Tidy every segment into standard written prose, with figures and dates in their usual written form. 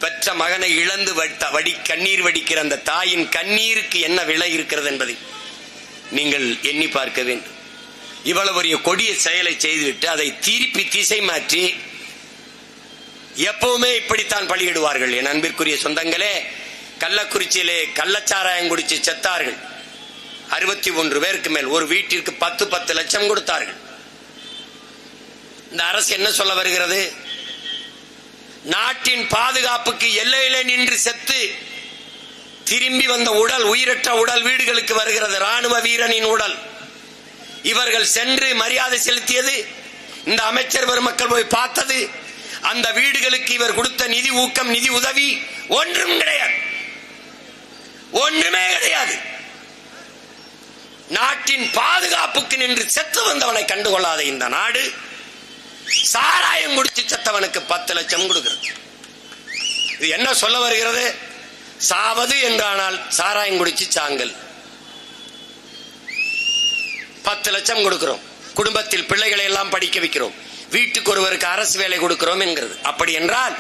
பெற்ற மகனை இழந்து கண்ணீர் வடிக்கிற அந்த தாயின் கண்ணீருக்கு என்ன விலை இருக்கிறது என்பதை நீங்கள் எண்ணி பார்க்க வேண்டும். இவ்வளவு ஒரு கொடிய செயலை செய்துவிட்டு அதை திருப்பி திசை மாற்றி எப்பவுமே இப்படித்தான் பலியிடுவார்கள். என் அன்பிற்குரிய சொந்தங்களே, கள்ளக்குறிச்சியிலே கள்ளச்சாராயம் குடிச்சு செத்தார்கள் 61 பேருக்கு மேல். ஒரு வீட்டிற்கு 10 லட்சம் கொடுத்தார்கள். இந்த அரசு என்ன சொல்ல வருகிறது? நாட்டின் பாதுகாப்புக்கு எல்லையிலே நின்று செத்து திரும்பி வந்த உடல், உயிரற்ற உடல் வீடுகளுக்கு வருகிறது. ராணுவ வீரனின் உடல். இவர்கள் சென்று மரியாதை செலுத்தியது, இந்த அமைச்சர் பெருமக்கள் போய் பார்த்தது, அந்த வீடுகளுக்கு இவர் கொடுத்த நிதி ஊக்கம், நிதி உதவி ஒன்றும் கிடையாது. ஒன்றுமே கிடையாது. நாட்டின் பாதுகாப்புக்கு நின்று செத்து வந்தவனை கண்டுகொள்ளாத இந்த நாடு சாராயம் குடிச்சு செத்தவனுக்கு 10 லட்சம் கொடுக்கிறது. இது என்ன சொல்ல வருகிறது? சாவது என்றானால் சாராயம் குடிச்சு சாங்கல். 10 லட்சம் கொடுக்கிறோம், குடும்பத்தில் பிள்ளைகளை எல்லாம் படிக்க வைக்கிறோம், வீட்டுக்கு ஒருவருக்கு அரசு வேலை கொடுக்கிறோம் என்கிறது. அப்படி என்றால்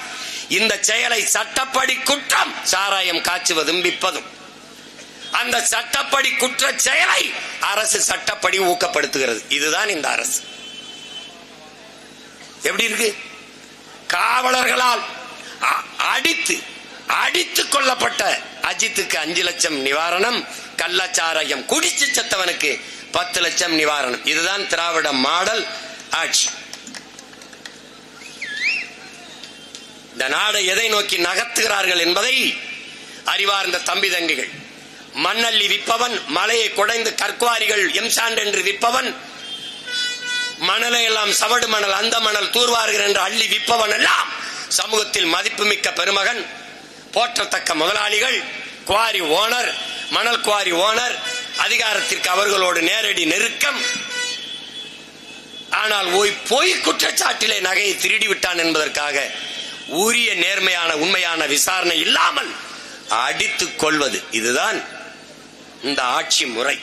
இந்த செயலை சட்டப்படி குற்றம். சாராயம் காய்ச்சுவதும் விற்பதும் அந்த சட்டப்படி குற்ற செயலை அரசு சட்டப்படி ஊக்கப்படுத்துகிறது. இதுதான் இந்த அரசு. எப்படி இருக்கு? காவலர்களால் அடித்து கொல்லப்பட்ட அஜித்துக்கு 5 லட்சம் நிவாரணம், கள்ளச்சாராயம் குடிச்சு செத்தவனுக்கு 10 லட்சம் நிவாரணம். இதுதான் திராவிட மாடல் ஆட்சி. இந்த நாடை எதை நோக்கி நகர்த்துகிறார்கள் என்பதை அறிவார்ந்த தம்பி தங்கிகள். மண்ணள்ளி விற்பவன், மலையை குடைந்து கற்குவாரிகள் எம்சாண்ட் என்று விற்பவன், மணலை எல்லாம் சவடு மணல், அந்த மணல் தூர்வார்கள் என்று அள்ளி விற்பவன் எல்லாம் சமூகத்தில் மதிப்புமிக்க பெருமகன், போற்றத்தக்க முதலாளிகள், குவாரி ஓனர், மணல் குவாரி ஓனர், அதிகாரத்திற்கு அவர்களோடு நேரடி நெருக்கம். ஆனால் பொய் குற்றச்சாட்டிலே நகையை திருடிவிட்டான் என்பதற்காக உரிய நேர்மையான உண்மையான விசாரணை இல்லாமல் அடித்துக் கொள்வது, இதுதான் இந்த ஆட்சி முறை.